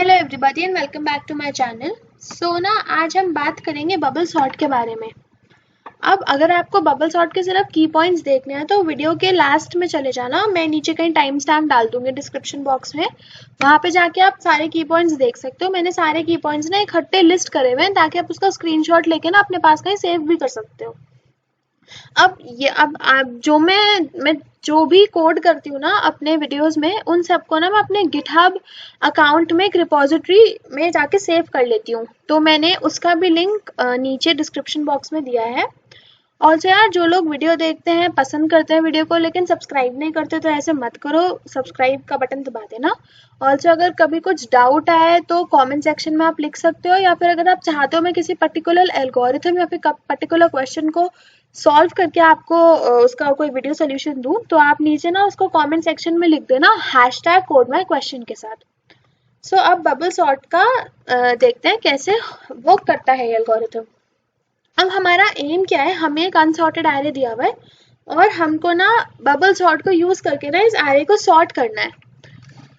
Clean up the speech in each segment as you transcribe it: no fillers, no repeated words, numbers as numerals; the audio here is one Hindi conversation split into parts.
Hello everybody and welcome back to my channel. आज हम बात करेंगे बबल सॉर्ट के बारे में। अब अगर आपको बबल सॉर्ट के सिर्फ की पॉइंट्स देखने हैं तो वीडियो के लास्ट में चले जाना। मैं नीचे कहीं टाइम स्टैम्प डाल दूंगी डिस्क्रिप्शन बॉक्स में, वहाँ पे जाके आप सारे की पॉइंट्स देख सकते हो। मैंने सारे की पॉइंट्स ना इकट्ठे लिस्ट करे हुए हैं ताकि आप उसका स्क्रीनशॉट लेके ना अपने पास कहीं सेव भी कर सकते हो। अब मैं जो भी कोड करती हूँ ना अपने वीडियोस में, उन सबको ना मैं अपने गिटहब अकाउंट में एक रिपोजिटरी में जाके सेव कर लेती हूँ। तो मैंने उसका भी लिंक नीचे डिस्क्रिप्शन बॉक्स में दिया है। ऑल्सो यार, जो लोग वीडियो देखते हैं, पसंद करते हैं वीडियो को, लेकिन सब्सक्राइब नहीं करते तो ऐसे मत करो, सब्सक्राइब का बटन दबा देना। ऑल्सो अगर कभी कुछ डाउट आए तो कमेंट सेक्शन में आप लिख सकते हो, या फिर अगर आप चाहते हो मैं किसी पर्टिकुलर एल्गोरिथम या फिर पर्टिकुलर क्वेश्चन को सॉल्व करके आपको उसका कोई वीडियो सोल्यूशन दूं, तो आप नीचे ना उसको कमेंट सेक्शन में लिख देना #कोडमाईक्वेश्चन के साथ। अब बबल सॉर्ट का देखते हैं कैसे वर्क करता है एल्गोरिथम। अब हमारा एम क्या है, हमें एक अनसॉर्टेड एरे दिया हुआ है और हमको ना बबल सॉर्ट को यूज करके ना इस एरे को सॉर्ट करना है।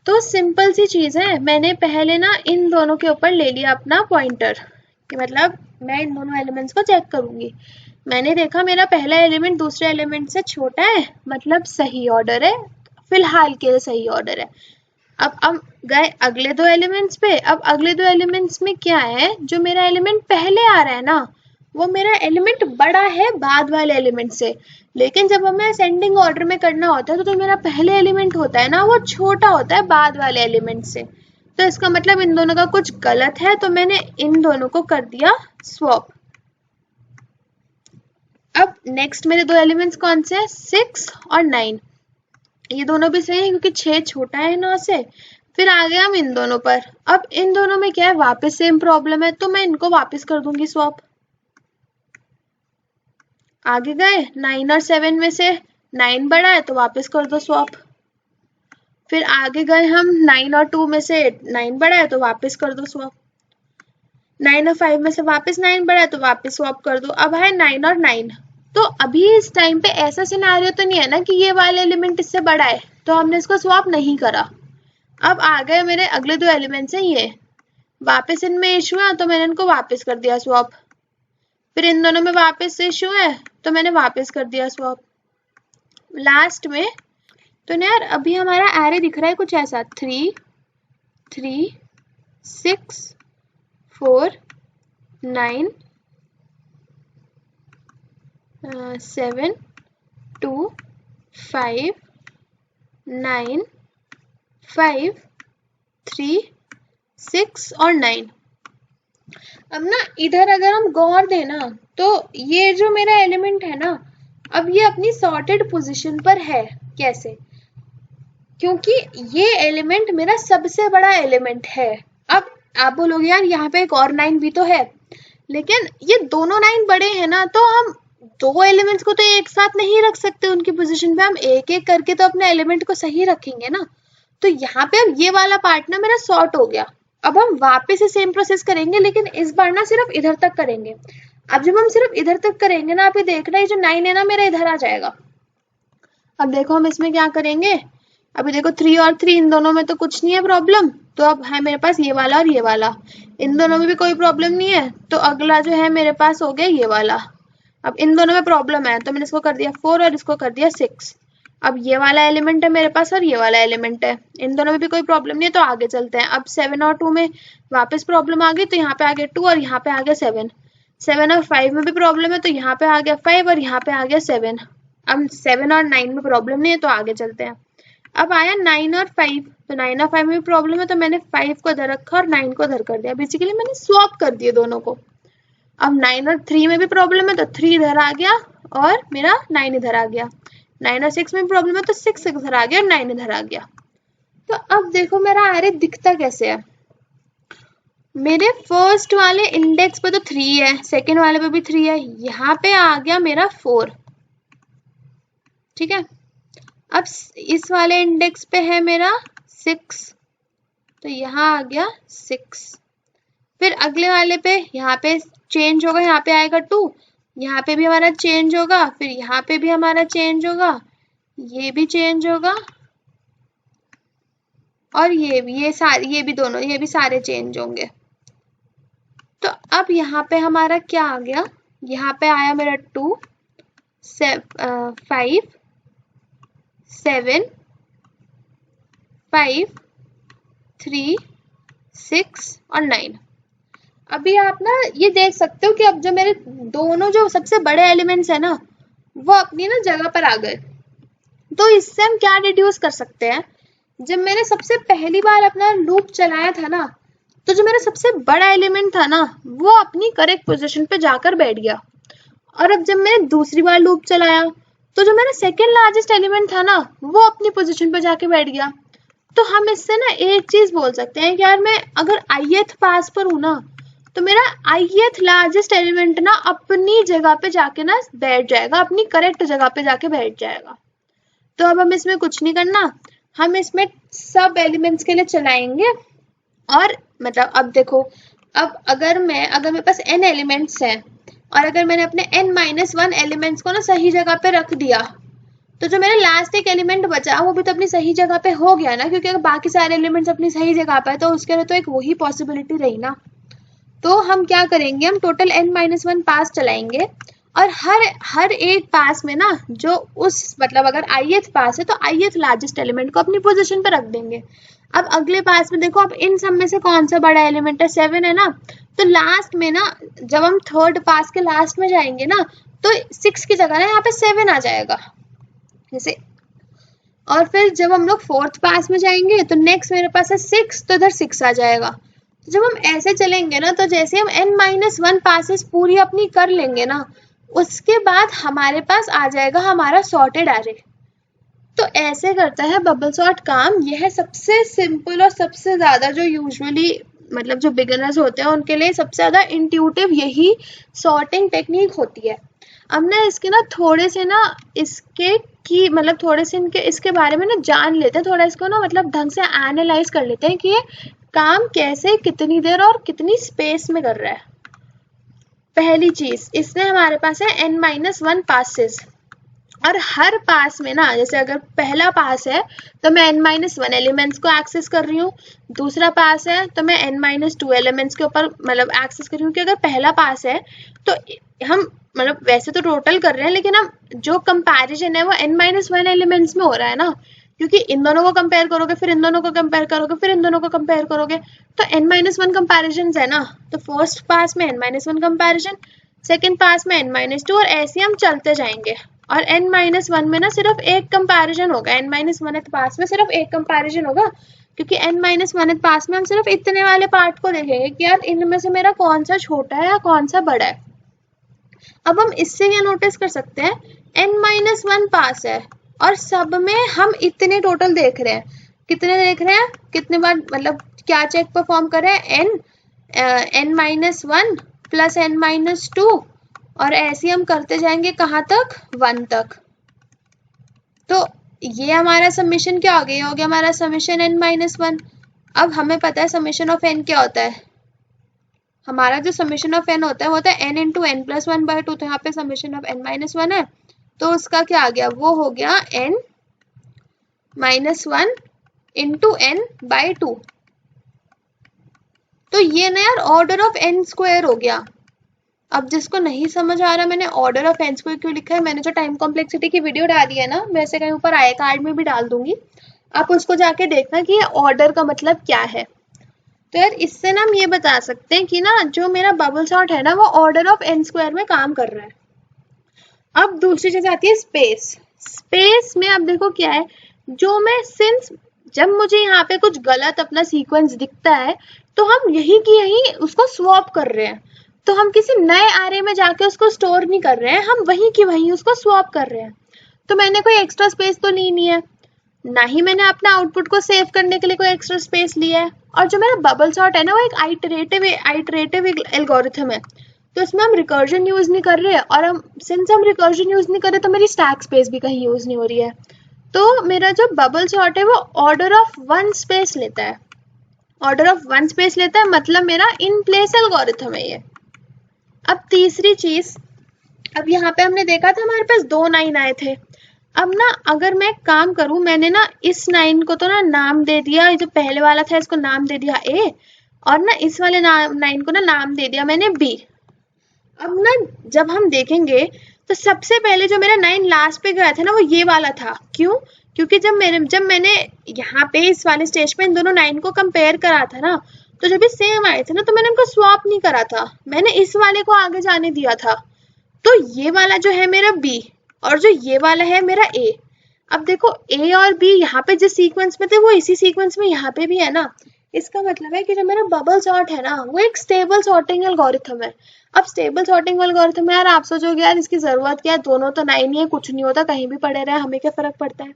तो सिंपल सी चीज है, मैंने पहले ना इन दोनों के ऊपर ले लिया अपना पॉइंटर, कि मतलब मैं इन दोनों एलिमेंट्स को चेक करूंगी। मैंने देखा मेरा पहला एलिमेंट दूसरे एलिमेंट से छोटा है, मतलब सही ऑर्डर है, फिलहाल के लिए सही ऑर्डर है। अब गए अगले दो एलिमेंट्स पे। अब अगले दो एलिमेंट्स में क्या है, जो मेरा एलिमेंट पहले आ रहा है ना, वो मेरा एलिमेंट बड़ा है बाद वाले एलिमेंट से। लेकिन जब हमें असेंडिंग ऑर्डर में करना होता है तो मेरा पहले एलिमेंट होता है ना, वो छोटा होता है बाद वाले एलिमेंट से। तो इसका मतलब इन दोनों का कुछ गलत है, तो मैंने इन दोनों को कर दिया स्वैप। अब नेक्स्ट मेरे दो एलिमेंट्स कौन से हैं, 6 और 9। ये दोनों भी सही है क्योंकि 6 छोटा है 9 से। फिर आ गए हम इन दोनों पर। अब इन दोनों में क्या है, वापस सेम प्रॉब्लम है, तो मैं इनको वापस कर दूंगी स्वैप। आगे गए 9 और 7 में से 9 बड़ा है तो वापस कर दो स्वैप। फिर आगे गए हम 9 और 2 में से 9 बड़ा है तो वापस कर दो स्वैप। 9 और 5 में से वापस 9 बड़ा है तो वापस स्वैप कर दो। अब है 9 और 9। तो अभी इस टाइम पे ऐसा सिनेरियो तो नहीं है ना कि ये वाला एलिमेंट इससे बड़ा है, तो हमने इसको स्वैप नहीं करा। अब आ गए मेरे अगले दो एलिमेंट्स हैं ये, वापस इनमें इशू है तो मैंने इनको वापस कर दिया स्वैप। फिर इन दोनों में वापस इशू है तो मैंने वापस कर दिया स्वैप। लास्ट में तो यार अभी हमारा एरे दिख रहा है कुछ ऐसा, 3 3 6 4 9 7 2 5 9 5 3 6 और 9। अब ना इधर अगर हम गौर देना तो ये जो मेरा एलिमेंट है ना, अब ये अपनी सॉर्टेड पोजीशन पर है। कैसे? क्योंकि ये एलिमेंट मेरा सबसे बड़ा एलिमेंट है। अब आप बोलोगे यार यहाँ पे एक और 9 भी तो है, लेकिन ये दोनों 9 बड़े हैं ना, तो हम दो एलिमेंट्स को तो एक साथ नहीं रख सकते उनकी पोजीशन पे। हम एक एक करके तो अपने एलिमेंट को सही रखेंगे ना। तो यहाँ पे अब ये वाला पार्ट ना मेरा सॉर्ट हो गया। अब हम वापस से सेम प्रोसेस करेंगे, लेकिन इस बार ना सिर्फ इधर तक करेंगे। अब जब हम सिर्फ इधर तक करेंगे ना, आप ये देखना ये जो 9 है ना मेरा इधर आ जाएगा। अब देखो हम इसमें क्या करेंगे, अभी देखो 3 और 3 इन दोनों में तो कुछ नहीं है प्रॉब्लम, तो अब है मेरे पास ये वाला और ये वाला, इन दोनों में भी कोई प्रॉब्लम नहीं है। तो अगला जो है मेरे पास हो गया ये वाला। अब इन दोनों में प्रॉब्लम है तो मैंने इसको कर दिया 4 और इसको कर दिया 6। अब ये वाला एलिमेंट है मेरे पास और ये वाला एलिमेंट है, इन दोनों में भी कोई प्रॉब्लम नहीं है, तो आगे चलते हैं। अब 7 और 2 में वापस प्रॉब्लम आ गई, तो यहाँ पे आ गया 2 और यहाँ पे आ गया 7। 7 और 5 में भी प्रॉब्लम है, तो यहाँ पे आ गया 5 और यहाँ पे आ गया 7। अब 7 और 9 में प्रॉब्लम नहीं है, तो आगे चलते हैं। अब आया 9 और 5, तो 9 और 5 में भी प्रॉब्लम है, तो मैंने 5 को इधर रखा और 9 को इधर कर दिया। बेसिकली मैंने स्वैप कर दिए दोनों को। अब 9 और 3 में भी प्रॉब्लम है, तो 3 इधर आ गया और मेरा 9 इधर आ गया। 9 और 6 में प्रॉब्लम है, तो 6 इधर आ गया और 9 इधर आ गया। तो अब देखो मेरा एरे दिखता कैसे है। मेरे फर्स्ट वाले इंडेक्स पे तो 3 है, सेकेंड वाले पे भी 3 है, यहाँ पे आ गया मेरा 4। ठीक है। अब इस वाले इंडेक्स पे है मेरा 6, तो यहाँ आ गया 6। फिर अगले वाले पे यहाँ पे चेंज होगा, यहाँ पे आएगा 2, यहाँ पे भी हमारा चेंज होगा, फिर यहाँ पे भी हमारा चेंज होगा, ये भी चेंज होगा, और ये भी, ये सारे, ये भी दोनों, ये भी सारे चेंज होंगे। तो अब यहाँ पे हमारा क्या आ गया, यहाँ पे आया मेरा 2, 5, 7, 5, 3, 6 और 9। अभी आप ना ये देख सकते हो कि अब जो मेरे दोनों जो सबसे बड़े एलिमेंट्स है ना, वो अपनी ना जगह पर आ गए। तो इससे हम क्या डिड्यूस कर सकते हैं, जब मैंने सबसे पहली बार अपना लूप चलाया था ना, तो जो मेरा सबसे बड़ा एलिमेंट था ना, वो अपनी करेक्ट पोजीशन पे जाकर बैठ गया। और अब जब मैंने दूसरी बार लूप चलाया, तो जो मेरा सेकेंड लार्जेस्ट एलिमेंट था ना, वो अपनी पोजीशन पे जाके बैठ गया। तो हम इससे ना एक चीज बोल सकते हैं कि यार मैं अगर ith पास पर हूं ना, तो मेरा ith लार्जेस्ट एलिमेंट ना अपनी जगह पे जाके ना बैठ जाएगा, अपनी करेक्ट जगह पे जाके बैठ जाएगा। तो अब हम इसमें कुछ नहीं करना, हम इसमें सब एलिमेंट्स के लिए चलाएंगे। और मतलब अब देखो, अब अगर मेरे पास n एलिमेंट्स हैं और अगर मैंने अपने n-1 एलिमेंट्स को ना सही जगह पे रख दिया, तो जो मेरा लास्ट एक एलिमेंट बचा वो भी तो अपनी सही जगह पे हो गया ना, क्योंकि अगर बाकी सारे एलिमेंट्स अपनी सही जगह पे है तो उसके लिए तो एक वही पॉसिबिलिटी रही ना। तो हम क्या करेंगे, हम टोटल n-1 पास चलाएंगे और हर एक पास में ना जो उस मतलब अगर ith पास है तो ith लार्जेस्ट एलिमेंट को अपनी पोजीशन पे रख देंगे। अब अगले पास में देखो, अब इन सब में से कौन सा बड़ा एलिमेंट है, 7 है ना, तो लास्ट में ना जब हम थर्ड पास के लास्ट में जाएंगे ना, तो 6 की जगह ना यहाँ पे 7 आ जाएगा जैसे। और फिर जब हम लोग फोर्थ पास में जाएंगे तो नेक्स्ट मेरे पास है 6, तो इधर 6 आ जाएगा। तो जब हम ऐसे चलेंगे ना, तो जैसे हम n-1 पासेस पूरी अपनी कर लेंगे ना, उसके बाद हमारे पास आ जाएगा हमारा सॉर्टेड एरे। तो ऐसे करता है बबल सॉर्ट काम। यह सबसे सिंपल और सबसे ज्यादा जो यूजुअली मतलब जो बिगिनर्स होते हैं उनके लिए सबसे ज्यादा इंट्यूटिव यही सॉर्टिंग टेक्निक होती है। अब ना इसके ना थोड़े से ना इसके की मतलब थोड़े से इनके इसके बारे में ना जान लेते हैं, थोड़ा इसको ना मतलब ढंग से एनालाइज कर लेते हैं कि ये काम कैसे, कितनी देर और कितनी स्पेस में कर रहा है। पहली चीज, इसमें हमारे पास है n-1 पासेस और हर पास में ना, जैसे अगर पहला पास है तो मैं n-1 एलिमेंट्स को एक्सेस कर रही हूँ, दूसरा पास है तो मैं n-2 एलिमेंट्स के ऊपर मतलब एक्सेस कर रही हूँ। कि अगर पहला पास है तो हम मतलब वैसे तो टोटल कर रहे हैं, लेकिन हम जो कंपैरिजन है वो n-1 एलिमेंट्स में हो रहा है ना, क्योंकि इन दोनों को कंपेयर करोगे, फिर इन दोनों को कंपेयर करोगे, फिर इन दोनों को कंपेयर करोगे, तो n-1 कंपैरिजन है ना। तो फर्स्ट पास में n-1 कंपैरिजन, सेकेंड पास में n-2 और ऐसे हम चलते जाएंगे। और n-1 में ना सिर्फ एक कंपैरिजन होगा, n-1 पास में सिर्फ एक कंपैरिजन होगा, क्योंकि n-1 पास में हम सिर्फ इतने वाले पार्ट को देखेंगे कि यार इनमें से मेरा कौन सा छोटा है या कौन सा बड़ा है। अब हम इससे क्या नोटिस कर सकते हैं, n-1 पास है और सब में हम इतने टोटल देख रहे हैं। कितने देख रहे हैं, कितने बार मतलब क्या चेक परफॉर्म कर रहे हैं, n-1 प्लस n-2 और ऐसे हम करते जाएंगे कहाँ तक, 1 तक। तो ये हमारा समीशन क्या हो गया, ये हो गया हमारा समीशन n-1। अब हमें पता है समीशन ऑफ n क्या होता है, हमारा जो समीशन ऑफ n होता है वो होता है n इंटू n प्लस 1/2। तो यहाँ पे समीशन ऑफ n-1 है, तो उसका क्या आ गया, वो हो गया n-1 इंटू n/2। तो ये ना यार ऑर्डर ऑफ n स्क्वायर हो गया। अब जिसको नहीं समझ आ रहा मैंने ऑर्डर ऑफ n स्क्वायर क्यों लिखा है, मैंने जो टाइम कॉम्प्लेक्सिटी की वीडियो डाली है ना, वैसे कहीं ऊपर आई कार्ड में भी डाल दूंगी, आप उसको जाके देखना कि ये ऑर्डर का मतलब क्या है। तो यार इससे ना हम ये बता सकते हैं कि ना जो मेरा बबल सॉर्ट है ना वो ऑर्डर ऑफ n स्क्वायर में काम कर रहा है। अब दूसरी चीज आती है स्पेस। स्पेस में अब देखो क्या है, जो मैं सिंस जब मुझे यहाँ पे कुछ गलत अपना सीक्वेंस दिखता है तो हम यही की यही उसको स्वैप कर रहे हैं। तो हम किसी नए एरे में जाके उसको स्टोर नहीं कर रहे हैं, हम वहीं की वहीं उसको स्वैप कर रहे हैं। तो मैंने कोई एक्स्ट्रा स्पेस तो ली नहीं है, ना ही मैंने अपना आउटपुट को सेव करने के लिए कोई एक्स्ट्रा स्पेस लिया है। और जो मेरा बबल सॉर्ट है ना वो एक आइटरेटिव एल्गोरिथम है, तो इसमें हम रिकर्जन यूज नहीं कर रहे हैं। और हम सिंस हम रिकर्जन यूज नहीं कर रहे तो मेरी स्टैक स्पेस भी कहीं यूज नहीं हो रही है। तो मेरा जो बबल सॉर्ट है वो ऑर्डर ऑफ 1 स्पेस लेता है, ऑर्डर ऑफ 1 स्पेस लेता है, मतलब मेरा इन प्लेस एल्गोरिथम है ये। अब तीसरी चीज, अब यहाँ पे हमने देखा था हमारे पास 2 9 आए थे, अब ना अगर मैं काम करूं, मैंने ना इस 9 को तो ना नाम दे दिया, जो पहले वाला था इसको नाम दे दिया A, और ना इस वाले 9 को ना नाम दे दिया मैंने B। अब ना जब हम देखेंगे तो सबसे पहले जो मेरा 9 लास्ट पे गया था ना वो ये वाला था। क्यों? क्योंकि जब मैंने यहाँ पे इस वाले स्टेज पे इन दोनों 9 को कंपेयर करा था ना, तो जब ये सेम आए थे ना तो मैंने उनको स्वैप नहीं करा था, मैंने इस वाले को आगे जाने दिया था। तो ये वाला जो है मेरा B और जो ये वाला है मेरा A। अब देखो A और B यहाँ पे जिस सीक्वेंस में थे वो इसी सीक्वेंस में यहाँ पे भी है ना। इसका मतलब है कि जो मेरा बबल सॉर्ट है ना वो एक स्टेबल सॉर्टिंग एल्गोरिथम है। अब स्टेबल सॉर्टिंग एल्गोरिथम है यार, आप सोचोगे यार इसकी जरूरत क्या है, दोनों तो 9 ही है, कुछ नहीं होता, कहीं भी पड़े रहे, हमें क्या फर्क पड़ता है।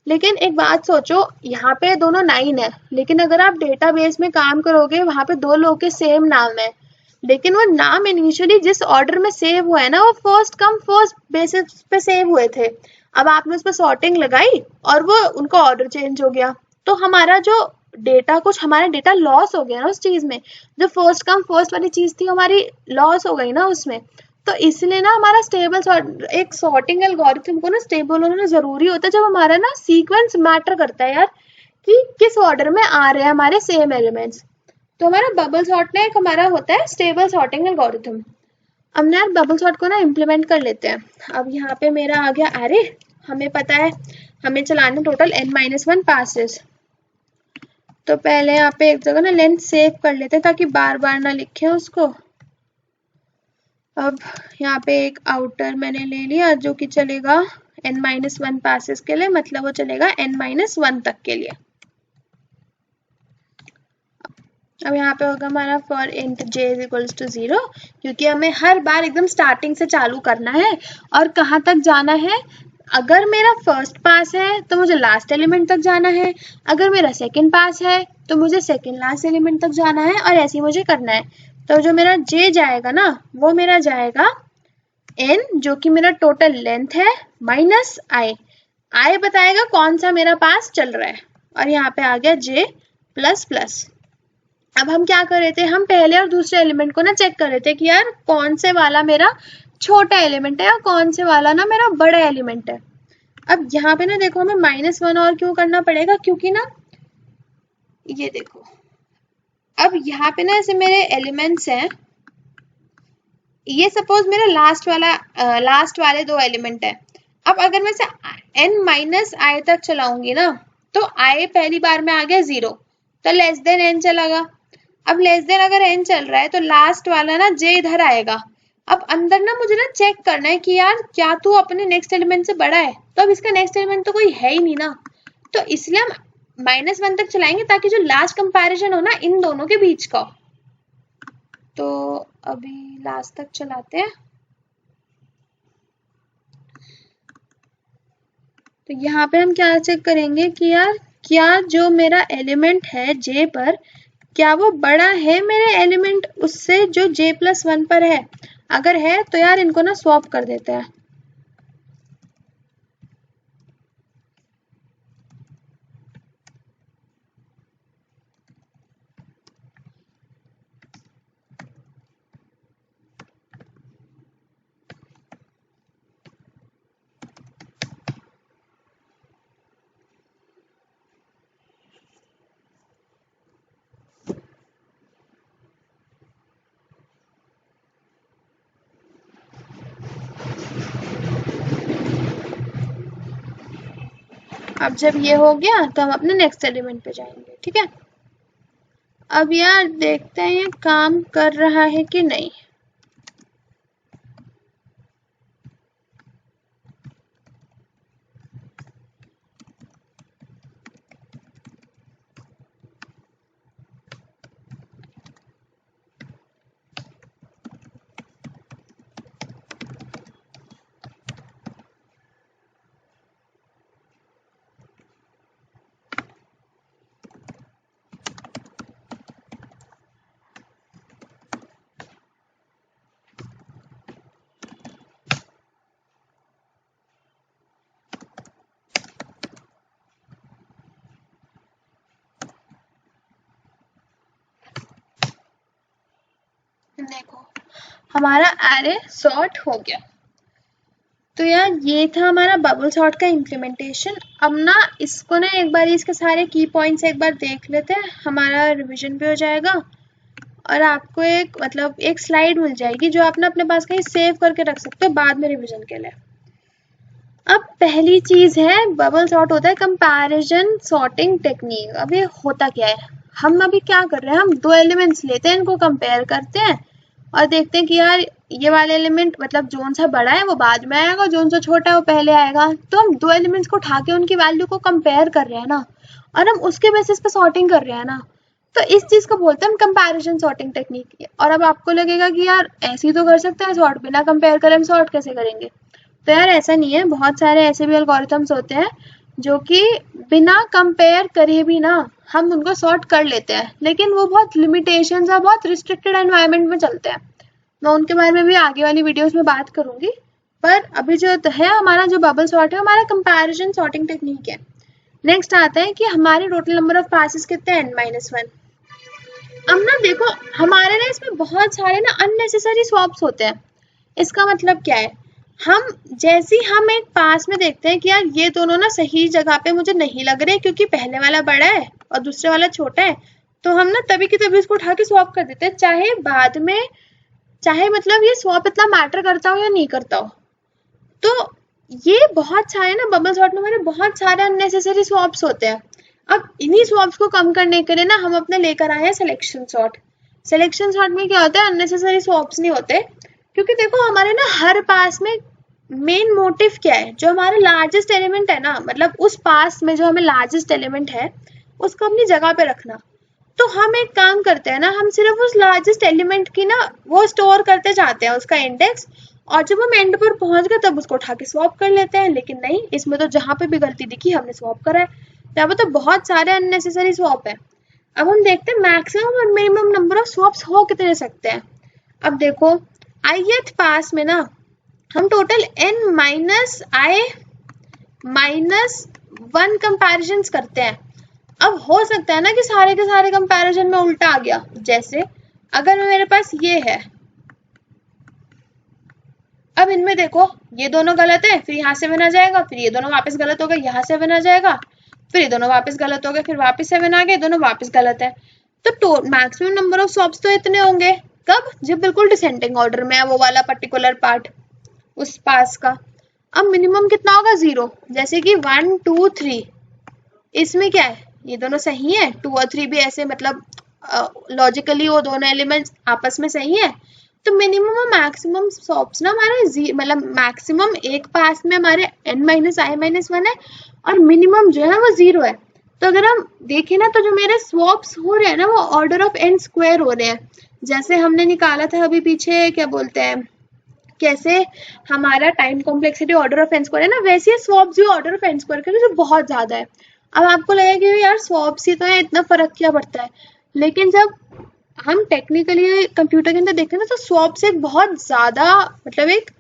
लेकिन एक बात सोचो, यहाँ पे दोनों 9 है, लेकिन अगर आप डेटाबेस में काम करोगे वहां पे दो लोग के सेम नाम है, लेकिन वो नाम इनिशियली जिस ऑर्डर में सेव हुआ है ना वो फर्स्ट कम फर्स्ट बेसिस पे सेव हुए थे। अब आपने उस पर सॉर्टिंग लगाई और वो उनका ऑर्डर चेंज हो गया, तो हमारा जो हमारा डेटा लॉस हो गया ना उस चीज में, जो फर्स्ट कम फर्स्ट वाली चीज थी हमारी लॉस हो गई ना उसमें। तो इसलिए ना हमारा स्टेबल एक सॉर्टिंग एल्गोरिथम को ना स्टेबल होना जरूरी होता है, जब हमारा ना सीक्वेंस मैटर करता है यार कि किस ऑर्डर में आ रहे हैं हमारे सेम एलिमेंट्स। तो हमारा बबल सॉर्ट ना एक हमारा होता है स्टेबल सॉर्टिंग एल्गोरिथम। अब ना यार बबल सॉर्ट को ना इम्प्लीमेंट कर लेते हैं। अब यहाँ पे मेरा आ गया अरे, हमें पता है हमें चलाने टोटल n-1 पासेस। तो पहले यहाँ पे एक जगह ना लेंथ सेव कर लेते हैं ताकि बार बार ना लिखे उसको। अब यहाँ पे एक आउटर मैंने ले लिया जो कि चलेगा n-1 पासेस के लिए, मतलब वो चलेगा n-1 तक के लिए। अब यहाँ पे होगा हमारा for int j is equals to 0, क्योंकि हमें हर बार एकदम स्टार्टिंग से चालू करना है और कहाँ तक जाना है। अगर मेरा फर्स्ट पास है तो मुझे लास्ट एलिमेंट तक जाना है, अगर मेरा सेकंड पास है तो मुझे सेकंड लास्ट एलिमेंट तक जाना है, और ऐसे ही मुझे करना है। तो जो मेरा j जाएगा ना वो मेरा जाएगा n, जो कि मेरा टोटल लेंथ है, माइनस i बताएगा कौन सा मेरा पास चल रहा है, और यहाँ पे आ गया j प्लस प्लस। अब हम क्या कर रहे थे, हम पहले और दूसरे एलिमेंट को ना चेक कर रहे थे कि यार कौन से वाला मेरा छोटा एलिमेंट है और कौन से वाला ना मेरा बड़ा एलिमेंट है। अब यहाँ पे ना देखो हमें -1 और क्यों करना पड़ेगा, क्योंकि ना ये देखो अब यहाँ पे ना ऐसे मेरे एलिमेंट्स हैं, ये सपोज मेरा लास्ट वाले दो एलिमेंट है। अब अगर मैं इसे n-i तक चलाऊंगी ना तो i पहली बार में आ गया 0, तो लेस देन n चलेगा। अब लेस देन अगर n चल रहा है तो लास्ट वाला ना j इधर आएगा। अब अंदर ना मुझे ना चेक करना है कि यार क्या तू अपने नेक्स्ट एलिमेंट से बड़ा है, तो अब इसका नेक्स्ट एलिमेंट तो कोई है ही नहीं ना, तो इसलिए हम -1 तक चलाएंगे ताकि जो लास्ट कंपैरिजन हो ना इन दोनों के बीच का। तो अभी लास्ट तक चलाते हैं। तो यहाँ पे हम क्या चेक करेंगे कि यार क्या जो मेरा एलिमेंट है j पर, क्या वो बड़ा है मेरे एलिमेंट उससे जो j+1 पर है। अगर है तो यार इनको ना स्वैप कर देते हैं। अब जब ये हो गया तो हम अपने नेक्स्ट एलिमेंट पे जाएंगे, ठीक है। अब यार देखते हैं ये काम कर रहा है कि नहीं। देखो हमारा एरे सॉर्ट हो गया। तो यार ये था हमारा बबल सॉर्ट का इम्प्लीमेंटेशन। अब ना इसको ना एक बार इसके सारे की पॉइंट्स एक बार देख लेते हैं, हमारा रिवीजन भी हो जाएगा और आपको एक स्लाइड मिल जाएगी जो आप ना अपने पास कहीं सेव करके रख सकते हो बाद में रिवीजन के लिए। अब पहली चीज है बबल सॉर्ट होता है कंपैरिजन सॉर्टिंग टेक्निक। अब ये होता क्या है, हम अभी क्या कर रहे हैं, हम दो एलिमेंट्स लेते हैं, इनको कंपेयर करते हैं और देखते हैं कि यार ये वाला एलिमेंट जोन सा बड़ा है वो बाद में आएगा, जोन सा छोटा है वो पहले आएगा। तो हम दो एलिमेंट्स को उठा के उनकी वैल्यू को कंपेयर कर रहे हैं ना, और हम उसके बेसिस पे सॉर्टिंग कर रहे हैं ना, तो इस चीज को बोलते हैं हम कंपैरिजन सॉर्टिंग टेक्निक। और अब आपको लगेगा कि यार ऐसे ही तो कर सकते हैं सॉर्ट, बिना कंपेयर करे हम सॉर्ट कैसे करेंगे। तो यार ऐसा नहीं है, बहुत सारे ऐसे भी एल्गोरिथम्स होते हैं जो कि बिना कंपेयर करे भी ना हम उनको सॉर्ट कर लेते हैं, लेकिन वो बहुत लिमिटेशंस और बहुत रिस्ट्रिक्टेड एनवायरनमेंट में चलते हैं। मैं उनके बारे में भी आगे वाली वीडियोस में बात करूंगी, पर अभी जो है हमारा जो बबल सॉर्ट है हमारा कंपैरिजन सॉर्टिंग टेक्निक है। नेक्स्ट आता है कि हमारे टोटल नंबर ऑफ पासेस कितने हैं, n-1। अब ना देखो हमारे ना इसमें बहुत सारे ना अननेसेसरी स्वैप्स होते हैं। इसका मतलब क्या है, हम एक पास में देखते हैं कि यार ये दोनों ना सही जगह पे मुझे नहीं लग रहे क्योंकि पहले वाला बड़ा है और दूसरे वाला छोटा है, तो हम ना तभी की तभी इसको उठा के स्वैप कर देते हैं, चाहे बाद में ये स्वैप इतना मैटर करता हो या नहीं करता हो। तो ये बहुत सारे ना बबल सॉर्ट में हमारे बहुत सारे अननेसेसरी स्वैप्स होते हैं। अब इन्हीं स्वैप्स को कम करने के लिए ना हम अपने लेकर आए हैं सिलेक्शन सॉर्ट। सिलेक्शन सॉर्ट में क्या होता है, अननेसेसरी स्वैप्स नहीं होते, क्योंकि देखो हमारे ना हर पास में मेन मोटिव क्या है, जो हमारा लार्जेस्ट एलिमेंट है ना, उस पास में जो हमें लार्जेस्ट एलिमेंट है उसको अपनी जगह पे रखना। तो हम एक काम करते हैं ना, हम सिर्फ उस लार्जेस्ट एलिमेंट की ना वो स्टोर करते जाते हैं उसका इंडेक्स, और जब हम एंड पर पहुंच गए तब उसको उठा के स्वैप कर लेते हैं। लेकिन नहीं, इसमें तो जहां पे भी गलती दिखी हमने स्वैप करा है, यहाँ पे तो बहुत सारे अननेसेसरी स्वैप है। अब हम देखते हैं मैक्सिमम और मिनिमम नंबर ऑफ स्वैप्स हो कितने सकते हैं। अब देखो ith पास में ना हम टोटल n-i-1 कंपैरिजन करते हैं। अब हो सकता है ना कि सारे के सारे कंपैरिजन में उल्टा आ गया, जैसे अगर मेरे पास ये है, अब इनमें देखो ये दोनों गलत है, फिर यहाँ 7 आ जाएगा, फिर ये दोनों वापस गलत हो गए, यहाँ 7 आ जाएगा, फिर ये दोनों वापस गलत हो गए, फिर वापस 7 आ गए, दोनों वापस गलत है। तो मैक्सिमम नंबर ऑफ स्वैप्स तो इतने होंगे, कब, जब बिल्कुल डिसेंडिंग ऑर्डर में है वो वाला पर्टिकुलर पार्ट उस पास का। अब मिनिमम कितना होगा, 0, जैसे कि 1 2 3, इसमें क्या है, ये दोनों सही है, 2 और 3 भी ऐसे लॉजिकली वो दोनों एलिमेंट्स आपस में सही है। तो मिनिमम और मैक्सिमम स्वैप्स ना हमारे मैक्सिमम एक पास में हमारे n-i-1 है और मिनिमम जो है वो 0 है। तो अगर हम देखें ना तो जो मेरे स्वैप्स हो रहे हैं ना वो ऑर्डर ऑफ n स्क्वायर हो रहे हैं, जैसे हमने निकाला था अभी पीछे, क्या बोलते हैं, कैसे हमारा time complexity order of n square है ना, वैसे स्वैप्स भी ऑर्डर ऑफ n स्क्वायर का जो बहुत ज्यादा है। अब आपको लगेगा कि यार स्वैप्स ही तो है, इतना फर्क क्या पड़ता है, लेकिन जब हम टेक्निकली कंप्यूटर के अंदर देखते हैं ना तो स्वैप्स एक बहुत ज्यादा एक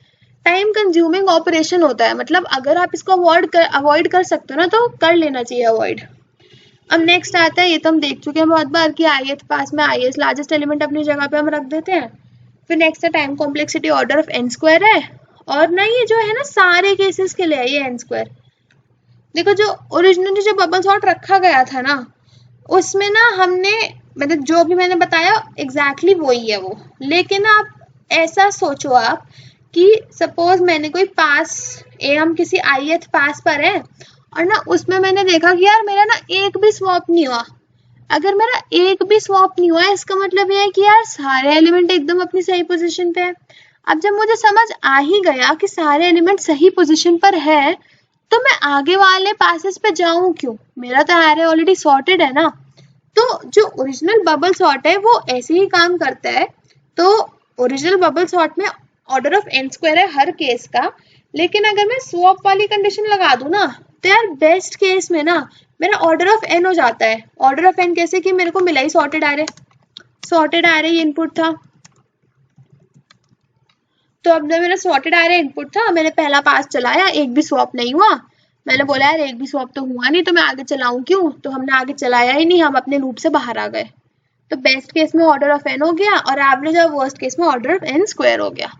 टाइम कंज्यूमिंग ऑपरेशन होता है। अगर आप इसको अवॉइड कर सकते हो ना तो कर लेना चाहिए अवॉइड। अब नेक्स्ट आता है, ये तो हम देख चुके हैं बहुत बार कि ith पास में ith लार्जेस्ट एलिमेंट अपनी जगह पे हम रख देते हैं। फिर नेक्स्ट है time complexity order of n square है, और ना ये जो है ना सारे केसेस के लिए है ये n स्क्वायर। देखो जो ओरिजिनली जो बबल सॉर्ट रखा गया था ना उसमें ना हमने जो भी मैंने बताया एग्जैक्टली वही है वो, लेकिन आप ऐसा सोचो आप कि सपोज मैंने कोई पास हम किसी ith पास पर है और ना उसमें मैंने देखा कि यार मेरा ना एक भी स्वैप नहीं हुआ। अगर मेरा एक भी स्वैप नहीं हुआ इसका मतलब ये है कि यार सारे एलिमेंट एकदम अपनी सही पोजीशन पे है। अब जब मुझे समझ आ ही गया कि सारे एलिमेंट सही पोजीशन पर है तो मैं आगे वाले पासेस पे जाऊं क्यों, मेरा तो एरे ऑलरेडी सॉर्टेड है ना। तो जो ओरिजिनल बबल सॉर्ट है वो ऐसे ही काम करता है। तो ओरिजिनल बबल सॉर्ट में ऑर्डर ऑफ n स्क्वायर है हर केस का, लेकिन अगर मैं स्वैप वाली कंडीशन लगा दूं ना तो यार बेस्ट केस में ना मेरा ऑर्डर ऑफ n हो जाता है। ऑर्डर ऑफ n कैसे कि मेरे को मिला ही सॉर्टेड एरे ये इनपुट था, तो अब मेरा सॉर्टेड एरे इनपुट था, मैंने पहला पास चलाया, एक भी स्वैप नहीं हुआ, मैंने बोला यार एक भी स्वैप तो हुआ नहीं तो मैं आगे चलाऊं क्यों, तो हमने आगे चलाया ही नहीं, हम अपने लूप से बाहर आ गए। तो बेस्ट केस में ऑर्डर ऑफ n हो गया और एवरेज और वर्स्ट केस में ऑर्डर ऑफ n स्क्वायर हो गया।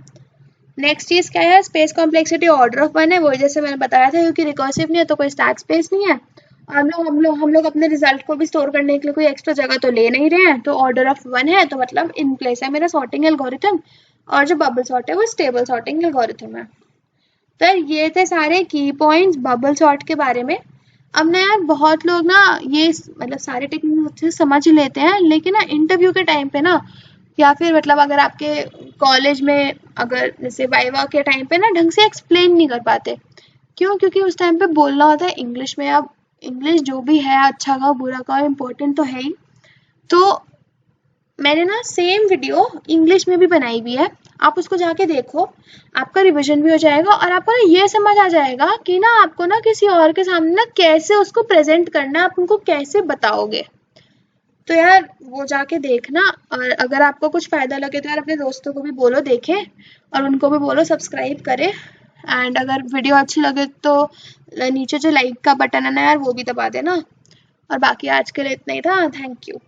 नेक्स्ट चीज़ क्या है, स्पेस कॉम्प्लेक्सिटी ऑर्डर ऑफ 1 है, वो जैसे मैंने बताया था, क्योंकि रिकर्सिव नहीं है तो कोई स्टैक स्पेस नहीं है। हम लोग अपने रिजल्ट को भी स्टोर करने के लिए कोई एक्स्ट्रा जगह तो ले नहीं रहे हैं, तो ऑर्डर ऑफ 1 है, तो मतलब इन प्लेस है मेरा सॉर्टिंग एल्गोरिथम। और जो बबल सॉर्ट है वो स्टेबल सॉर्टिंग एल्गोरिथम है। तो ये थे सारे की पॉइंट्स बबल सॉर्ट के बारे में। अब ना यार बहुत लोग ना ये मतलब सारे टेक्निक अच्छे से समझ ही लेते हैं, लेकिन ना इंटरव्यू के टाइम पे ना, या फिर मतलब अगर आपके कॉलेज में अगर जैसे वाइवा के टाइम पे ना ढंग से एक्सप्लेन नहीं कर पाते। क्यों? क्योंकि उस टाइम पे बोलना होता है इंग्लिश में। अब इंग्लिश जो भी है, अच्छा का बुरा का, इम्पोर्टेंट तो है ही। तो मैंने ना सेम वीडियो इंग्लिश में भी बनाई हुई है, आप उसको जाके देखो, आपका रिवीजन भी हो जाएगा और आपको ना ये समझ आ जाएगा कि ना आपको ना किसी और के सामने ना कैसे उसको प्रेजेंट करना है, आप उनको कैसे बताओगे। तो यार वो जाके देखना, और अगर आपको कुछ फ़ायदा लगे तो यार अपने दोस्तों को भी बोलो देखें, और उनको भी बोलो सब्सक्राइब करें। एंड अगर वीडियो अच्छी लगे तो नीचे जो लाइक का बटन है ना यार, वो भी दबा देना। और बाकी आज के लिए इतना ही था। Thank you.